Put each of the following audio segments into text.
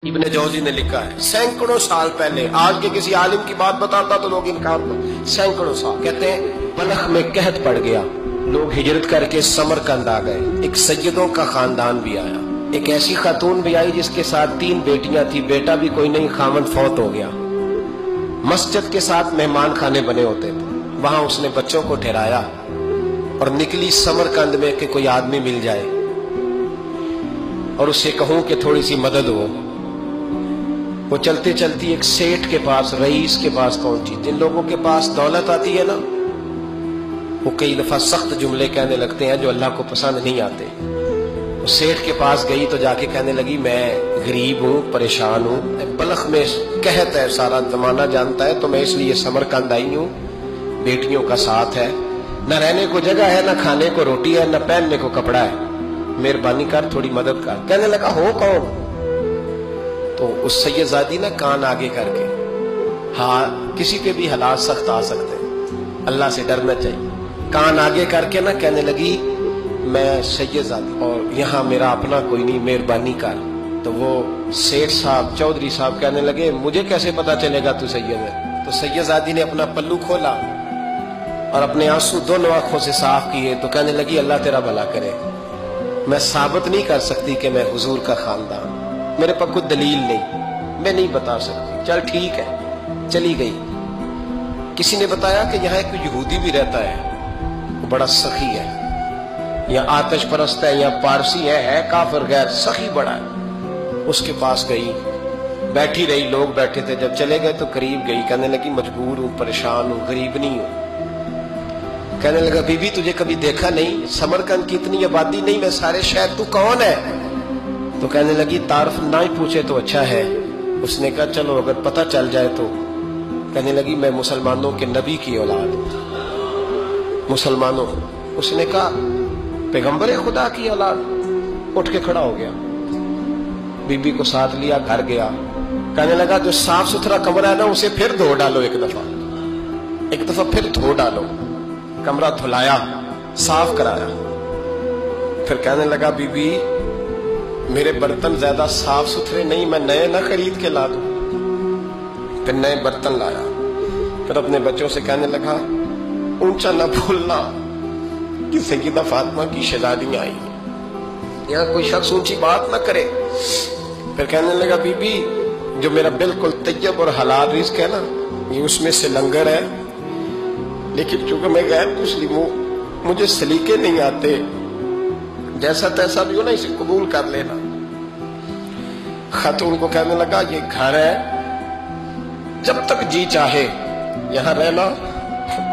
ابن جوزی نے لکھا ہے سینکڑوں سال پہلے، آج کے کسی عالم کی بات بتاتا تو لوگ انکار کرتے، سینکڑوں سال، کہتے ہیں بلخ میں قحط پڑ گیا، لوگ ہجرت کر کے سمرقند آ گئے، ایک سیدوں کا خاندان بھی آیا، ایک ایسی خاتون بھی آئی جس کے ساتھ 3 بیٹیاں تھی، بیٹا بھی کوئی نہیں، خامند فوت ہو گیا، مسجد کے ساتھ مہمان خانے بنے ہوتے تھے، وہاں اس نے بچوں کو ٹھہرایا اور نکلی سمرقند میں کہ کوئی آدمی مل جائے اور اسے کہوں کہ تھوڑی سی مدد ہو۔ وہ چلتے چلتی ایک سیٹھ کے پاس، رئیس کے پاس پہنچی۔ جن لوگوں کے پاس دولت آتی ہے نا، وہ کئی دفعہ سخت جملے کہنے لگتے ہیں جو اللہ کو پسند نہیں آتے۔ وہ سیٹھ کے پاس گئی تو جا کے کہنے لگی میں غریب ہوں، پریشان ہوں، بلخ میں قحط ہے، سارا زمانہ جانتا ہے، تو میں اس لیے سمرقند آئی ہوں، بیٹیوں کا ساتھ ہے، نہ رہنے کو جگہ ہے، نہ کھانے کو روٹی ہے، نہ پہننے کو کپڑا ہے، مہربانی کر تھوڑی مدد کر۔ کہنے لگا ہو کون؟ تو اس سیدزادی نے کان آگے کر کے، ہاں کسی پہ بھی حالات سخت آ سکتے ہیں، اللہ سے ڈرنا چاہیے، کان آگے کر کے نہ کہنے لگی میں سیدزادی اور یہاں میرا اپنا کوئی نہیں، مہربانی کر۔ تو وہ سیٹھ صاحب، چودھری صاحب کہنے لگے مجھے کیسے پتا چلے گا تو سید ہے؟ تو سیدزادی نے اپنا پلو کھولا اور اپنے آنسو دونوں آنکھوں سے صاف کیے تو کہنے لگی اللہ تیرا بھلا کرے، میں ثابت نہیں کر سکتی کہ میں حضور کا خاندان، میرے پاس کوئی دلیل نہیں، میں نہیں بتا سکتی، چل ٹھیک ہے، چلی گئی۔ کسی نے بتایا کہ یہاں ایک یہودی بھی رہتا ہے، وہ بڑا سخی ہے، یا آتش پرست ہے، یا پارسی ہے کافر غیر، سخی بڑا ہے۔ اس کے پاس گئی، بیٹھی رہی، لوگ بیٹھے تھے، جب چلے گئے تو قریب گئی، کہنے لگی مجبور ہوں، پریشان ہوں، غریب نہیں ہوں۔ کہنے لگا بی بی تجھے کبھی دیکھا نہیں، سمرقند کی اتنی آبادی نہیں، میں سارے شہر، تو کون ہے؟ تو کہنے لگی تعارف نہ ہی پوچھے تو اچھا ہے۔ اس نے کہا چلو اگر پتہ چل جائے تو۔ کہنے لگی میں مسلمانوں کے نبی کی اولاد ہوں، مسلمانوں۔ اس نے کہا پیغمبر خدا کی اولاد؟ اٹھ کے کھڑا ہو گیا، بی بی کو ساتھ لیا، گھر گیا، کہنے لگا جو صاف ستھرا کمرہ ہے نا اسے پھر دھو ڈالو، ایک دفعہ پھر دھو ڈالو۔ کمرہ دھلایا، صاف کرایا، پھر کہنے لگا بی بی میرے برتن زیادہ صاف ستھرے نہیں، میں نئے نہ خرید کے لا دوں۔ پھر نئے برتن لایا، پھر اپنے بچوں سے کہنے لگا اونچا نہ بھولنا کہ سیدہ فاطمہ کی شہزادیاں آئی، یہاں کوئی شخص اونچی بات نہ کرے۔ پھر کہنے لگا بی بی جو میرا بالکل طیب اور حلال رزق ہے نا، یہ اس میں سے لنگر ہے، لیکن چونکہ میں غیر مسلم ہوں، مجھے سلیقے نہیں آتے، جیسا تیسا بھی ہو نا اسے قبول کر لینا۔ خاتون کو کہنے لگا یہ گھر ہے، جب تک جی چاہے یہاں رہنا،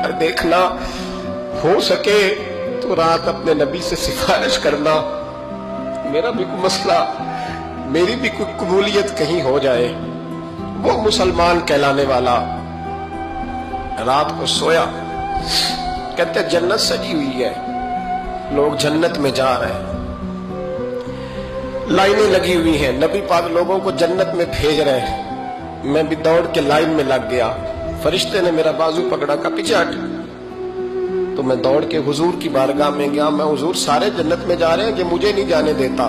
اور دیکھنا ہو سکے تو رات اپنے نبی سے سفارش کرنا، میرا بھی کوئی مسئلہ، میری بھی کوئی قبولیت کہیں ہو جائے۔ وہ مسلمان کہلانے والا رات کو سویا، کہتے جنت سجی ہوئی ہے، لوگ جنت میں جا رہے ہیں، لائنیں لگی ہوئی ہیں، نبی پاک لوگوں کو جنت میں بھیج رہے ہیں، میں بھی دوڑ کے لائن میں لگ گیا، فرشتے نے میرا بازو پکڑا، کا پیچھے ہٹ، تو میں دوڑ کے حضور کی بارگاہ میں گیا، میں حضور سارے جنت میں جا رہے ہیں کہ مجھے نہیں جانے دیتا؟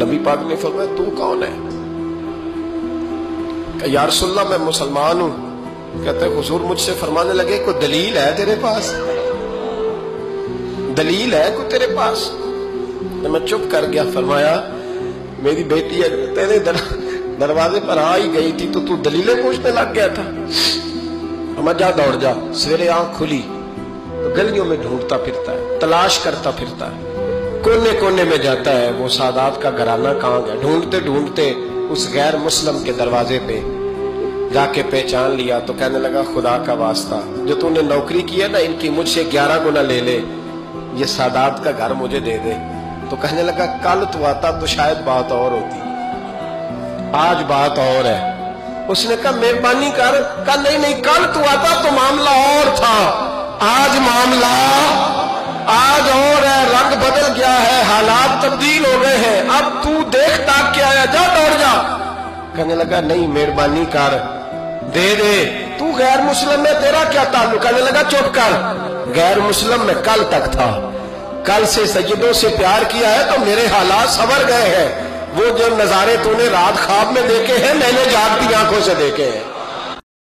نبی پاک نے فرمایا تو کون ہے؟ کہ یا رسول اللہ میں مسلمان ہوں۔ کہتے حضور مجھ سے فرمانے لگے کوئی دلیل ہے تیرے پاس؟ دلیل ہے کوئی تیرے پاس؟ میں چپ کر گیا، فرمایا میری بیٹی تیرے دروازے پر آ ہی گئی تھی تو دلیلیں پوچھنے لگ گیا تھا؟ ہم جا دوڑ جا۔ سویرے آنکھ کھلی تو گلیوں میں ڈھونڈتا پھرتا ہے، تلاش کرتا پھرتا ہے، کونے کونے میں جاتا ہے وہ سادات کا گھرانہ کہاں گیا، ڈھونڈتے ڈھونڈتے اس غیر مسلم کے دروازے پہ جا کے پہچان لیا تو کہنے لگا خدا کا واسطہ جو تو نے نوکری کی ہے نا ان کی مجھ سے 11 گنا لے لے، یہ سادات کا گھر مجھے دے دے۔ تو کہنے لگا کل تو آتا تو شاید بات اور ہوتی، آج بات اور ہے۔ اس نے کہا مہربانی کر، کہا نہیں کل تو آتا تو معاملہ اور تھا، آج معاملہ آج اور ہے، رنگ بدل گیا ہے، حالات تبدیل ہو گئے ہیں، اب تو دیکھ تاک کے آیا، جا دوڑ جا۔ کہنے لگا نہیں مہربانی کر، دے دے، تو غیر مسلم میں تیرا کیا تعلق؟ کہنے لگا چپ کر، غیر مسلم میں کل تک تھا، کل سے سیدوں سے پیار کیا ہے تو میرے حالات سنور گئے ہیں، وہ جو نظارے تو نے رات خواب میں دیکھے ہیں میں نے جاگتی آنکھوں سے دیکھے ہیں.